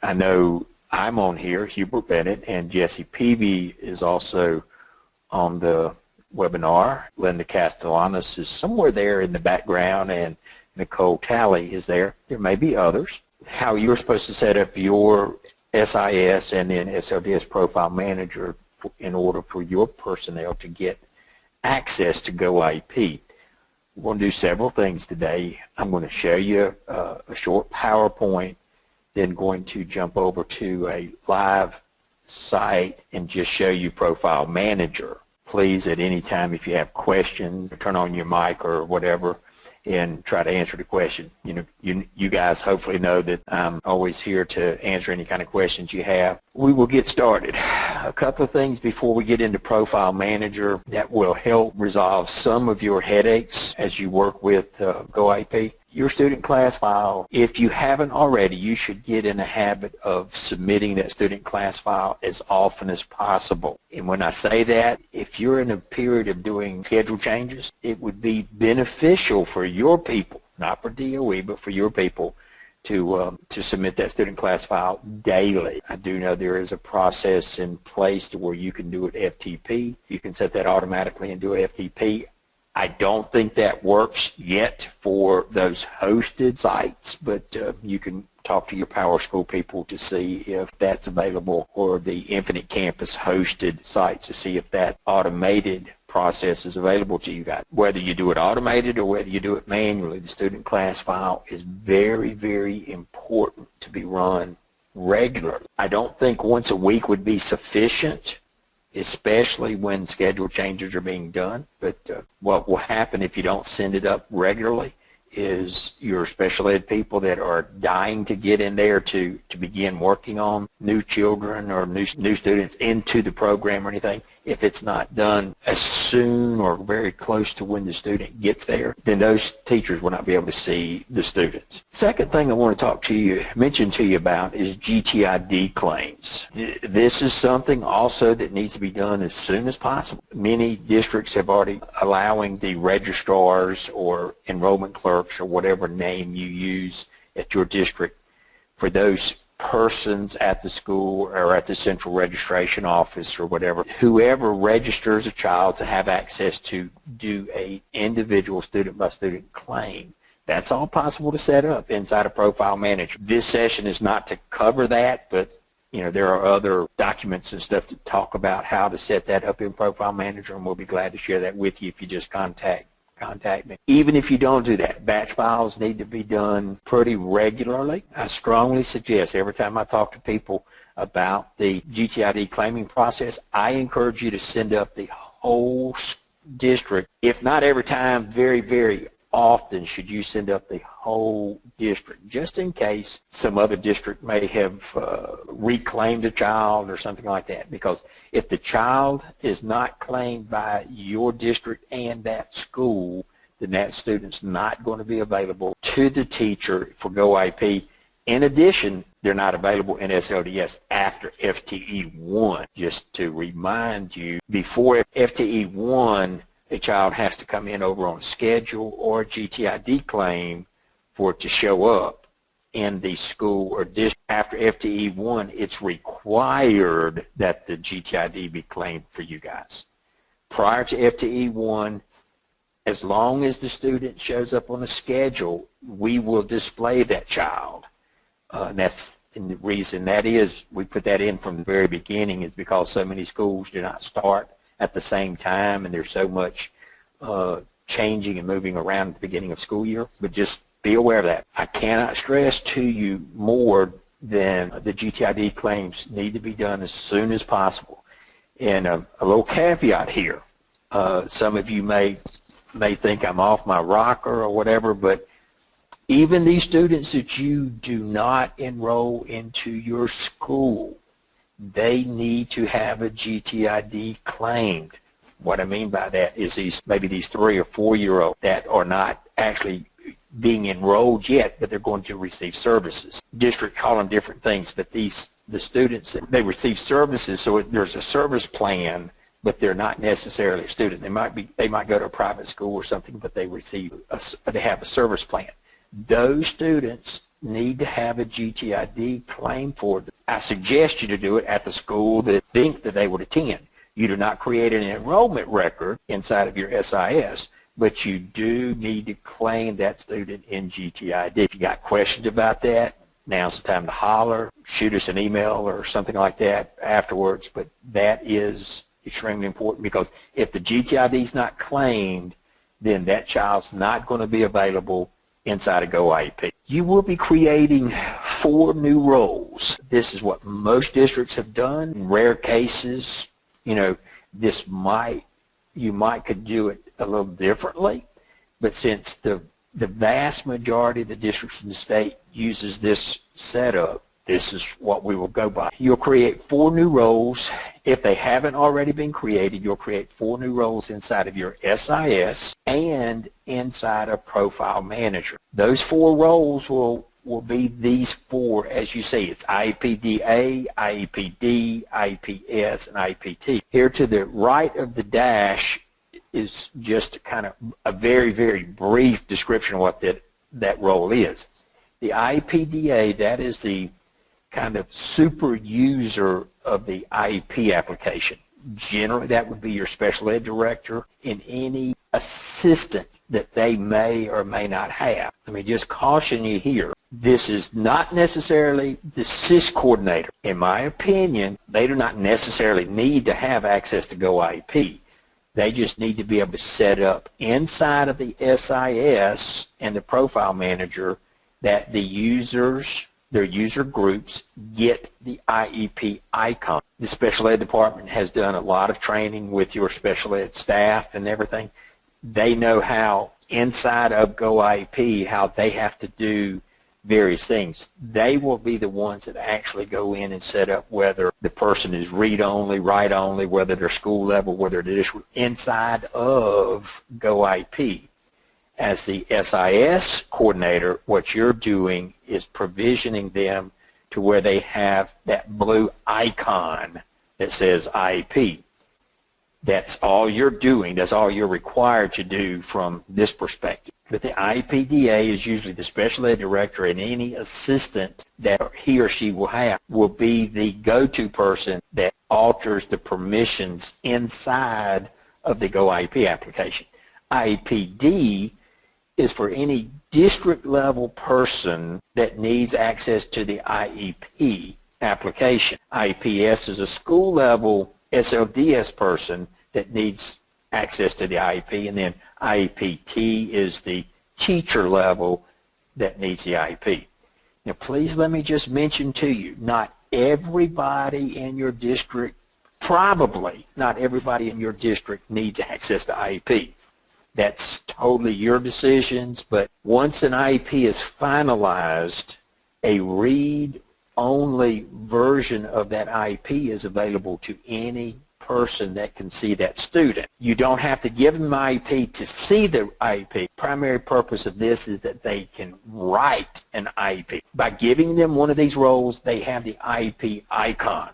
I know I'm on here, Hubert Bennett, and Jesse Peavy is also on the webinar. Linda Castellanos is somewhere there in the background, and Nicole Talley is there. There may be others. How you're supposed to set up your SIS and then SLDS Profile Manager in order for your personnel to get access to GoIEP. We're going to do several things today. I'm going to show you a short PowerPoint, then going to jump over to a live site and just show you Profile Manager. Please, at any time, if you have questions, turn on your mic or whatever and try to answer the question. You guys hopefully know that I'm always here to answer any kind of questions you have. We will get started. A couple of things before we get into Profile Manager that will help resolve some of your headaches as you work with GoIEP. Your student class file, if you haven't already, you should get in the habit of submitting that student class file as often as possible. And when I say that, if you're in a period of doing schedule changes, it would be beneficial for your people, not for DOE, but for your people, to submit that student class file daily. I do know there is a process in place to where you can do it FTP. You can set that automatically and do it FTP. I don't think that works yet for those hosted sites, but you can talk to your PowerSchool people to see if that's available, or the Infinite Campus hosted sites to see if that automated process is available to you guys. Whether you do it automated or whether you do it manually, the student class file is very, very important to be run regularly. I don't think once a week would be sufficient, especially when schedule changes are being done. But what will happen if you don't send it up regularly is your special ed people that are dying to get in there to begin working on new children or new students into the program or anything, if it's not done as soon or very close to when the student gets there, then those teachers will not be able to see the students. Second thing I want to mention to you about is GTID claims. This is something also that needs to be done as soon as possible. Many districts have already allowing the registrars or enrollment clerks or whatever name you use at your district for those persons at the school or at the central registration office or whatever, whoever registers a child to have access to do a individual student-by-student claim. That's all possible to set up inside a Profile Manager. This session is not to cover that, but there are other documents and stuff to talk about how to set that up in Profile Manager, and we'll be glad to share that with you if you just contact me. Even if you don't do that, batch files need to be done pretty regularly. I strongly suggest every time I talk to people about the GTID claiming process, I encourage you to send up the whole district. If not every time, very, very often should you send up the whole district, just in case some other district may have reclaimed a child or something like that. Because if the child is not claimed by your district and that school, then that student's not going to be available to the teacher for GoIEP. In addition, they're not available in SLDS after FTE 1. Just to remind you, before FTE 1, a child has to come in over on a schedule or a GTID claim for it to show up in the school or district. After FTE 1, it's required that the GTID be claimed for you guys. Prior to FTE 1, as long as the student shows up on a schedule, we will display that child. And the reason that is, we put that in from the very beginning, is because so many schools do not start at the same time, and there's so much changing and moving around at the beginning of school year. But just be aware of that. I cannot stress to you more than the GTID claims need to be done as soon as possible. And a little caveat here. Some of you may think I'm off my rocker or whatever, but even these students that you do not enroll into your school, they need to have a GTID claimed. What I mean by that is maybe these 3 or 4-year-olds that are not actually being enrolled yet, but they're going to receive services. District call them different things, but the students, they receive services, so there's a service plan, but they're not necessarily a student. They might go to a private school or something, but they have a service plan. Those students need to have a GTID claim for them. I suggest you to do it at the school that think that they would attend. You do not create an enrollment record inside of your SIS, but you do need to claim that student in GTID. If you got questions about that, now's the time to holler, shoot us an email or something like that afterwards, but that is extremely important, because if the GTID is not claimed, then that child's not going to be available inside of GOIEP. You will be creating 4 new roles. This is what most districts have done. In rare cases, you might could do it a little differently, but since the vast majority of the districts in the state uses this setup, this is what we will go by. You'll create 4 new roles. If they haven't already been created, you'll create 4 new roles inside of your SIS and inside of Profile Manager. Those 4 roles will be these 4, as you see. It's IEPDA, IEPD, IEPS, and IEPT. Here to the right of the dash is just kind of a very, very brief description of what that role is. The IEPDA, that is the kind of super user of the IEP application. Generally, that would be your special ed director and any assistant that they may or may not have. Let me just caution you here. This is not necessarily the SIS coordinator. In my opinion, they do not necessarily need to have access to GOIEP. They just need to be able to set up inside of the SIS and the Profile Manager that the users, their user groups, get the IEP icon. The special ed department has done a lot of training with your special ed staff and everything. They know how inside of GOIEP, how they have to do various things. They will be the ones that actually go in and set up whether the person is read-only, write-only, whether they're school level, whether they're inside of GOIEP. As the SIS coordinator, what you're doing is provisioning them to where they have that blue icon that says IEP. That's all you're doing. That's all you're required to do from this perspective. But the IEPDA is usually the special ed director, and any assistant that he or she will have will be the go-to person that alters the permissions inside of the GOIEP application. IEPD is for any district level person that needs access to the IEP application. IEPS is a school level SLDS person that needs access to the IEP, and then IEP is the teacher level that needs the IEP. Now please let me just mention to you, not everybody in your district, probably not everybody in your district needs access to IEP. That's totally your decisions, but once an IEP is finalized, a read-only version of that IEP is available to any person that can see that student. You don't have to give them an IEP to see the IEP. Primary purpose of this is that they can write an IEP. By giving them one of these roles, they have the IEP icon.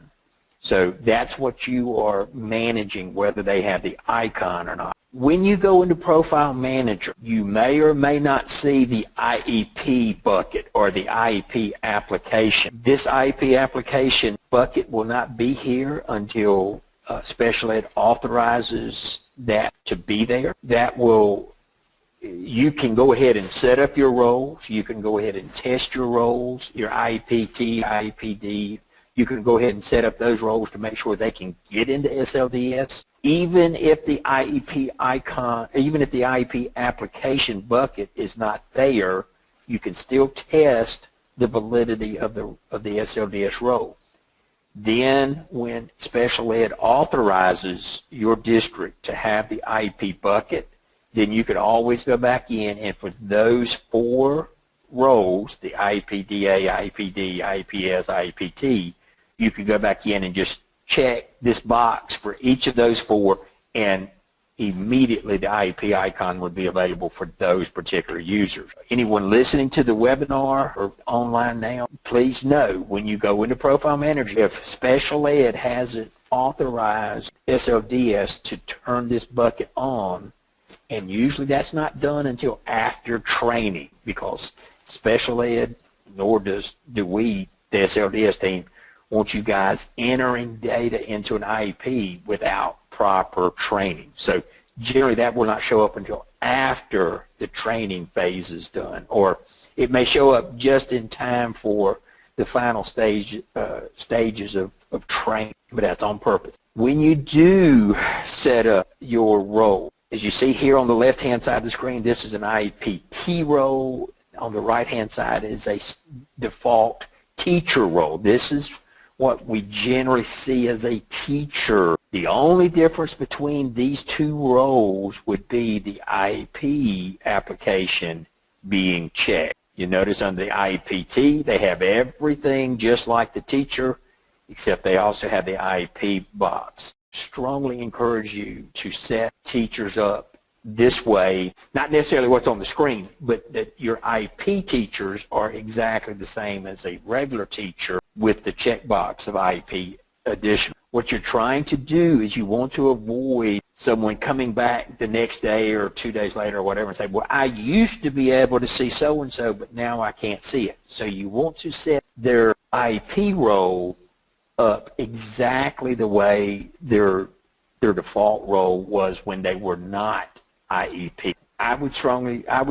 So that's what you are managing, whether they have the icon or not. When you go into Profile Manager, you may or may not see the IEP bucket or the IEP application. This IEP application bucket will not be here until special ed authorizes that to be there. That will, you can go ahead and set up your roles. You can go ahead and test your roles, your IEP, IEPD. You can go ahead and set up those roles to make sure they can get into SLDS. Even if the IEP icon, even if the IEP application bucket is not there, you can still test the validity of the SLDS role. Then when special ed authorizes your district to have the IEP bucket, then you can always go back in, and for those 4 roles, the IEPDA, IEPD, IEPS, IEPT, you can go back in and just check this box for each of those 4, and immediately the IEP icon would be available for those particular users. Anyone listening to the webinar or online now, please know when you go into Profile Manager, if special ed hasn't authorized SLDS to turn this bucket on, and usually that's not done until after training, because special ed nor do we, the SLDS team, want you guys entering data into an IEP without proper training. So generally that will not show up until after the training phase is done, or it may show up just in time for the final stages of training, but that's on purpose. When you do set up your role, as you see here on the left-hand side of the screen, this is an IEP T role. On the right-hand side is a default teacher role. This is what we generally see as a teacher. The only difference between these two roles would be the IEP application being checked. You notice on the IEP T, they have everything just like the teacher, except they also have the IEP box. Strongly encourage you to set teachers up this way, not necessarily what's on the screen, but that your IEP teachers are exactly the same as a regular teacher with the checkbox of IEP additional. What you're trying to do is you want to avoid someone coming back the next day or 2 days later or whatever and say, well, I used to be able to see so-and-so, but now I can't see it. So you want to set their IEP role up exactly the way their default role was when they were not IEP. I would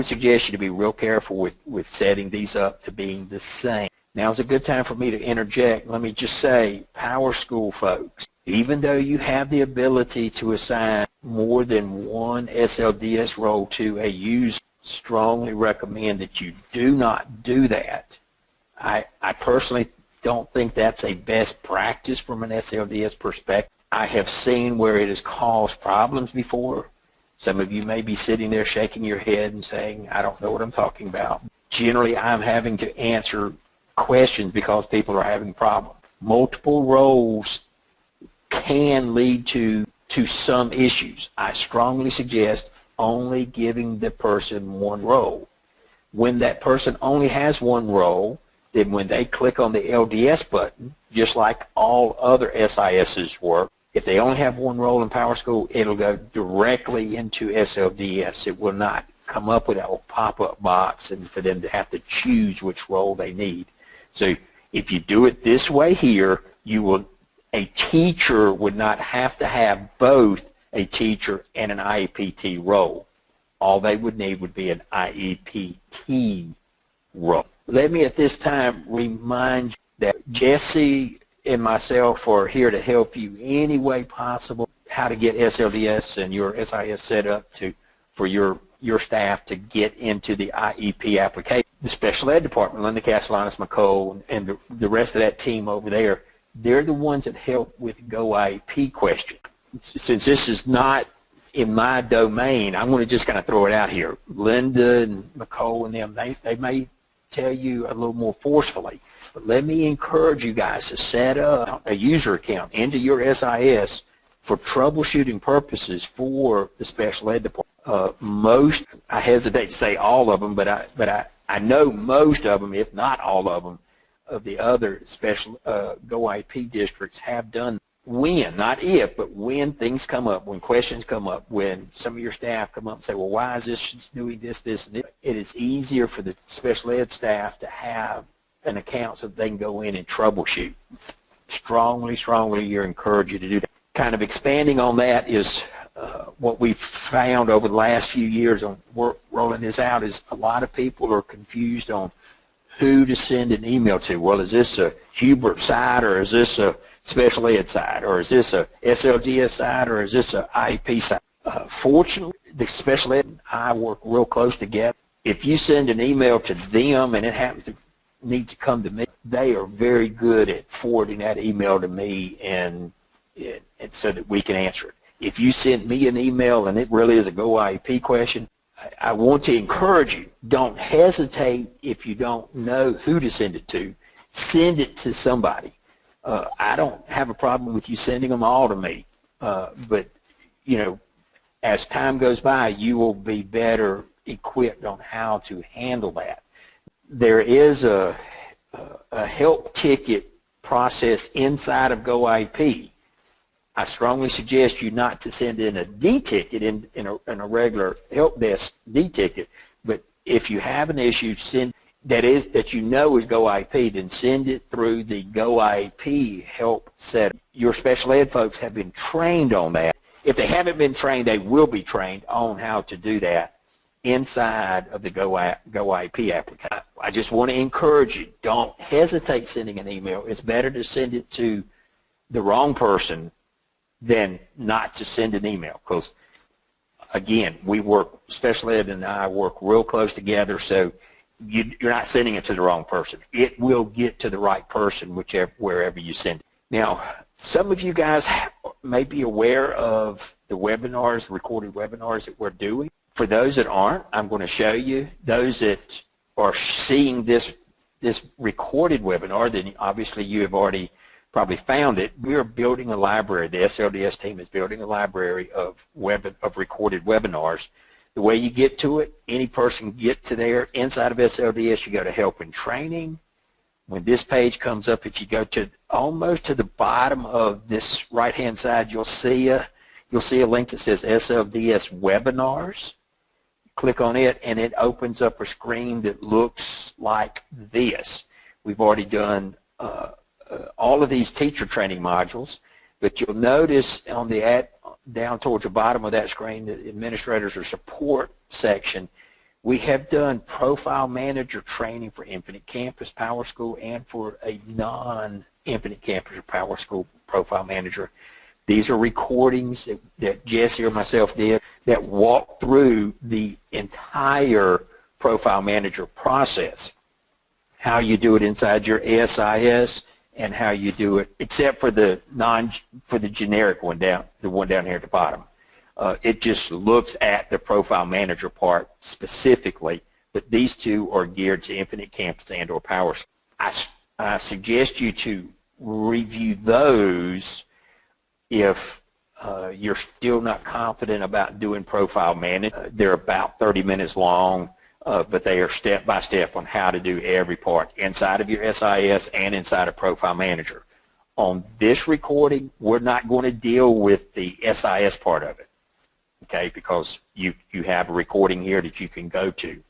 suggest you to be real careful with setting these up to being the same. Now's a good time for me to interject. Let me just say, Power School folks, even though you have the ability to assign more than one SLDS role to a user, strongly recommend that you do not do that. I personally don't think that's a best practice from an SLDS perspective. I have seen where it has caused problems before. Some of you may be sitting there shaking your head and saying, I don't know what I'm talking about. Generally, I'm having to answer questions because people are having problems. Multiple roles can lead to some issues. I strongly suggest only giving the person one role. When that person only has one role, then when they click on the LDS button, just like all other SISs work, if they only have one role in Power School, it'll go directly into SLDS. It will not come up with that little pop-up box and for them to have to choose which role they need. So if you do it this way here, a teacher would not have to have both a teacher and an IEP T role. All they would need would be an IEP T role. Let me at this time remind you that Jesse and myself are here to help you any way possible how to get SLDS and your SIS set up for your staff to get into the IEP application. The special ed department, Linda Castellanos, McCole, and the rest of that team over there, they're the ones that help with GOIEP questions. Since this is not in my domain, I'm going to just kind of throw it out here. Linda and McCole and them, they may tell you a little more forcefully, but let me encourage you guys to set up a user account into your SIS for troubleshooting purposes for the special ed department. Most, I hesitate to say all of them, but I know most of them, if not all of them, of the other special GOIEP districts have done when, not if, but when things come up, when questions come up, when some of your staff come up and say, well, why is this doing this, and this? It is easier for the special ed staff to have an account so that they can go in and troubleshoot. Strongly encourage you to do that. Kind of expanding on that is what we've found over the last few years on rolling this out is a lot of people are confused on who to send an email to. Well, is this a Hubert side, or is this a special ed side, or is this a SLDS side, or is this a IEP side? Fortunately, the special ed and I work real close together. If you send an email to them and it happens to need to come to me, they are very good at forwarding that email to me and so that we can answer it. If you send me an email and it really is a GOIEP question, I want to encourage you, don't hesitate if you don't know who to send it to. Send it to somebody. I don't have a problem with you sending them all to me, but, you know, as time goes by, you will be better equipped on how to handle that. There is a help ticket process inside of GOIEP. I strongly suggest you not to send in a D ticket in a regular help desk D ticket, but if you have an issue, that you know is GoIEP, then send it through the GoIEP help set. Your special ed folks have been trained on that. If they haven't been trained, they will be trained on how to do that inside of the GoIEP application. I just want to encourage you, don't hesitate sending an email. It's better to send it to the wrong person than not to send an email, because again, special ed and I work real close together, so you're not sending it to the wrong person. It will get to the right person wherever you send it. Now, some of you guys may be aware of the webinars, the recorded webinars that we're doing. For those that aren't, I'm going to show you. Those that are seeing this recorded webinar, then obviously you have already probably found it. We are building a library. The SLDS team is building a library of recorded webinars. The way you get to it, any person can get to there. Inside of SLDS, you go to Help and Training. When this page comes up, if you go to almost to the bottom of this right-hand side, you'll see a link that says SLDS Webinars. Click on it, and it opens up a screen that looks like this. We've already done all of these teacher training modules, but you'll notice on the down towards the bottom of that screen, the administrators or support section, we have done Profile Manager training for Infinite Campus, Power School, and for a non-Infinite Campus or Power School Profile Manager. These are recordings that Jesse or myself did that walk through the entire Profile Manager process, how you do it inside your ASIS, and how you do it, except for the generic one down, the one down here at the bottom. It just looks at the Profile Manager part specifically, but these two are geared to Infinite Campus and or Power School. I suggest you to review those if you're still not confident about doing Profile Manager. They're about 30 minutes long. But they are step-by-step on how to do every part inside of your SIS and inside of Profile Manager. On this recording, we're not going to deal with the SIS part of it, okay, because you have a recording here that you can go to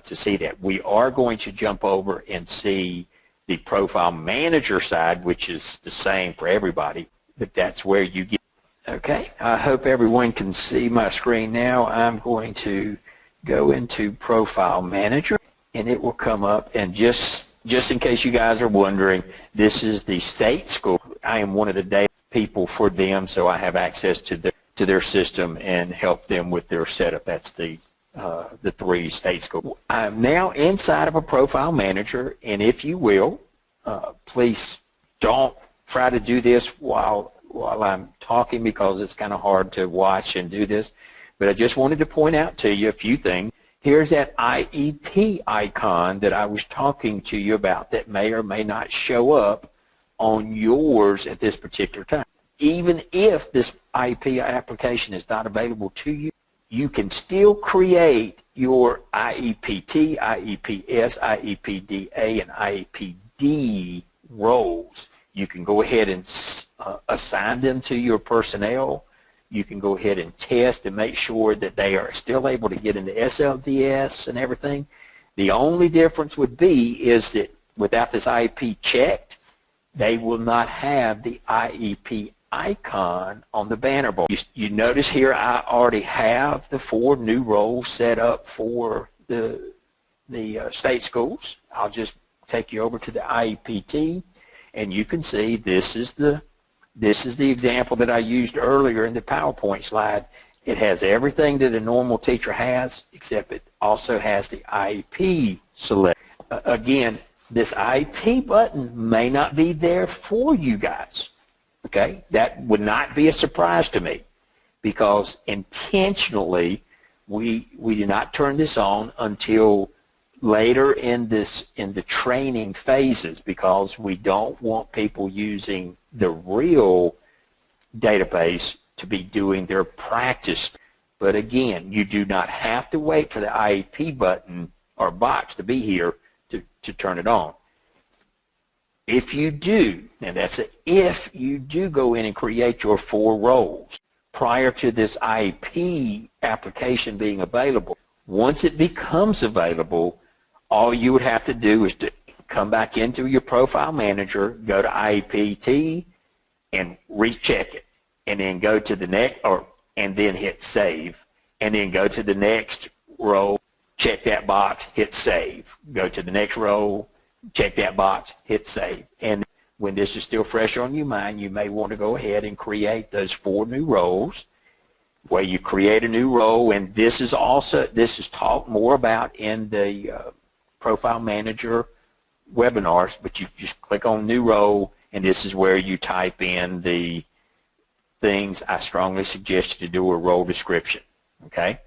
see that. We are going to jump over and see the Profile Manager side, which is the same for everybody, but that's where you get. Okay, I hope everyone can see my screen now. I'm going to go into Profile Manager, and it will come up, and just in case you guys are wondering, this is the state school. I am one of the data people for them, so I have access to their system and help them with their setup. That's the 3 state schools. I'm now inside of a Profile Manager, and if you will, please don't try to do this while I'm talking, because it's kind of hard to watch and do this. But I just wanted to point out to you a few things. Here's that IEP icon that I was talking to you about that may or may not show up on yours at this particular time. Even if this IEP application is not available to you, you can still create your IEPT, IEPS, IEPDA, and IEPD roles. You can go ahead and assign them to your personnel. You can go ahead and test and make sure that they are still able to get into SLDS and everything. The only difference would be is that without this IEP checked, they will not have the IEP icon on the banner bar. You notice here I already have the 4 new roles set up for the state schools. I'll just take you over to the IEPT, and you can see this is the example that I used earlier in the PowerPoint slide. It has everything that a normal teacher has, except it also has the IEP select. Again, this IEP button may not be there for you guys. Okay, that would not be a surprise to me, because intentionally we do not turn this on until later in the training phases, because we don't want people using the real database to be doing their practice. But again, you do not have to wait for the IEP button or box to be here to turn it on. If you do, and that's if you do go in and create your 4 roles prior to this IEP application being available, once it becomes available, all you would have to do is to come back into your Profile Manager, go to IEP Team, and recheck it, and then go to the next, and then hit Save, and then go to the next row, check that box, hit Save. Go to the next row, check that box, hit Save. And when this is still fresh on your mind, you may want to go ahead and create those 4 new rows, where you create a new row, and this is taught more about in the Profile Manager webinars, but you just click on New Row, and this is where you type in the things I strongly suggest you to do a role description. Okay?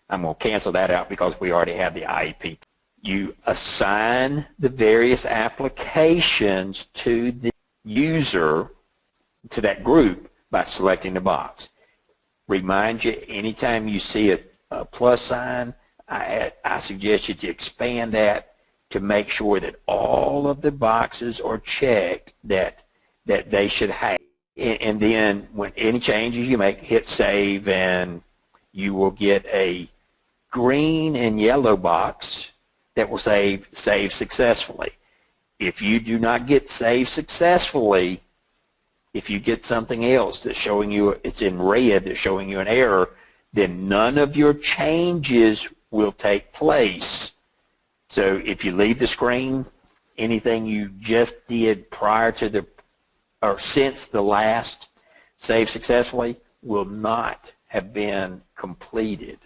I'm going to cancel that out because we already have the IEP. You assign the various applications to the user, to that group, by selecting the box. Remind you, anytime you see a plus sign, I suggest you to expand that to make sure that all of the boxes are checked that they should have. And then when any changes you make, hit Save, and you will get a green and yellow box that will say Save Successfully. If you do not get Save Successfully, if you get something else that's showing you, it's in red, that's showing you an error, then none of your changes will take place. So if you leave the screen, anything you just did prior to or since the last Save Successfully will not have been completed.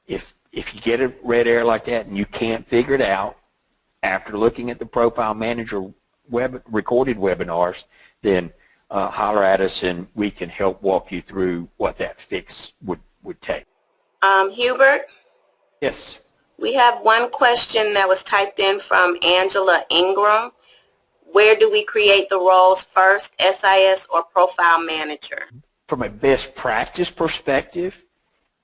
If you get a red error like that and you can't figure it out after looking at the Profile Manager recorded webinars, then holler at us and we can help walk you through what that fix would take. Hubert? Yes. We have one question that was typed in from Angela Ingram. Where do we create the roles first, SIS or Profile Manager? From a best practice perspective,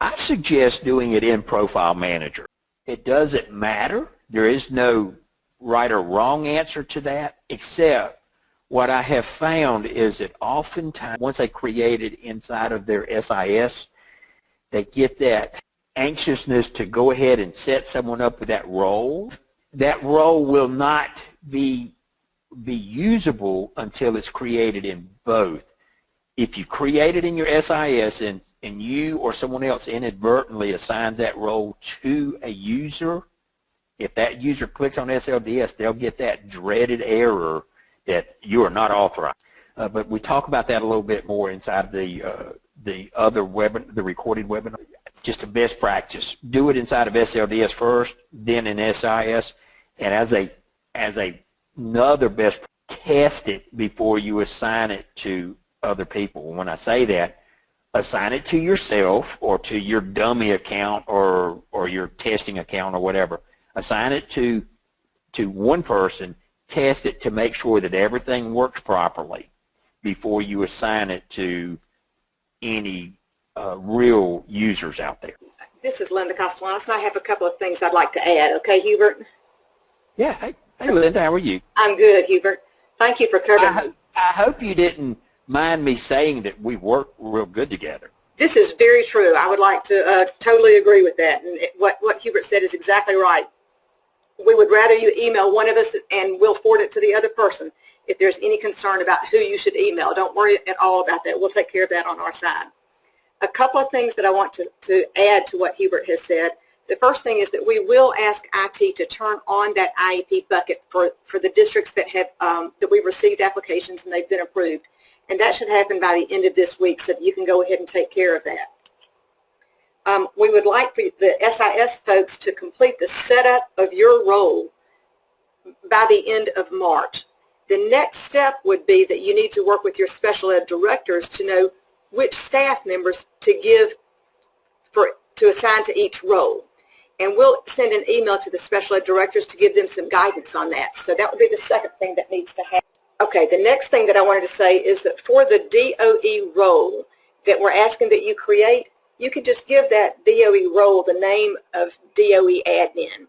I suggest doing it in Profile Manager. It doesn't matter. There is no right or wrong answer to that, except what I have found is that oftentimes once they create it inside of their SIS, they get that anxiousness to go ahead and set someone up with that role. That role will not be usable until it's created in both. If you create it in your SIS and you or someone else inadvertently assigns that role to a user, if that user clicks on SLDS, they'll get that dreaded error that you are not authorized. But we talk about that a little bit more inside the recorded webinar. Just a best practice. Do it inside of SLDS first, then in SIS, and as another best, test it before you assign it to other people. When I say that, assign it to yourself or to your dummy account or your testing account or whatever. Assign it to one person, test it to make sure that everything works properly before you assign it to any real users out there. This is Linda Castellanos, and I have a couple of things I'd like to add. Okay, Hubert? Yeah. Hey Linda, how are you? I'm good, Hubert. Thank you for covering. I hope you didn't mind me saying that we work real good together. This is very true. I would like to totally agree with that. And what Hubert said is exactly right. We would rather you email one of us and we'll forward it to the other person. If there's any concern about who you should email, don't worry at all about that. We'll take care of that on our side. A couple of things that I want to add to what Hubert has said. The first thing is that we will ask IT to turn on that IEP bucket for the districts that have that we've received applications and they've been approved. And that should happen by the end of this week so that you can go ahead and take care of that. We would like for the SIS folks to complete the setup of your role by the end of March. The next step would be that you need to work with your special ed directors to know which staff members to assign to each role. And we'll send an email to the special ed directors to give them some guidance on that. So that would be the second thing that needs to happen. Okay, the next thing that I wanted to say is that for the DOE role that we're asking that you create, you could just give that DOE role the name of DOE admin.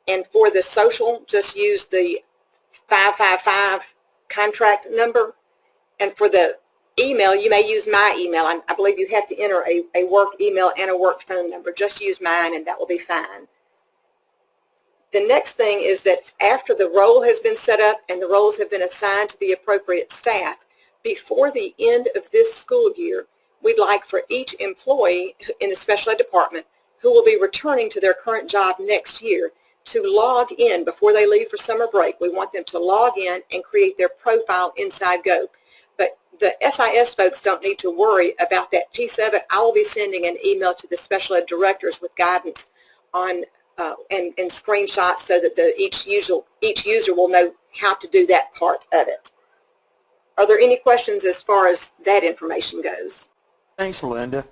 And for the social, just use the 555 contract number. And for the email, you may use my email. I believe you have to enter a work email and a work phone number. Just use mine and that will be fine. The next thing is that after the role has been set up and the roles have been assigned to the appropriate staff, before the end of this school year, we'd like for each employee in the special ed department who will be returning to their current job next year to log in before they leave for summer break. We want them to log in and create their profile inside GOIEP. But the SIS folks don't need to worry about that piece of it. I will be sending an email to the special ed directors with guidance on and screenshots so that each user will know how to do that part of it. Are there any questions as far as that information goes? Thanks, Linda.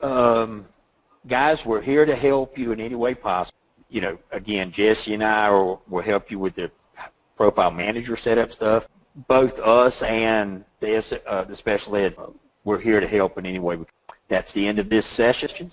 Guys, we're here to help you in any way possible. You know, again, Jesse and I will help you with the Profile Manager setup stuff. Both us and the special ed, we're here to help in any way. That's the end of this session.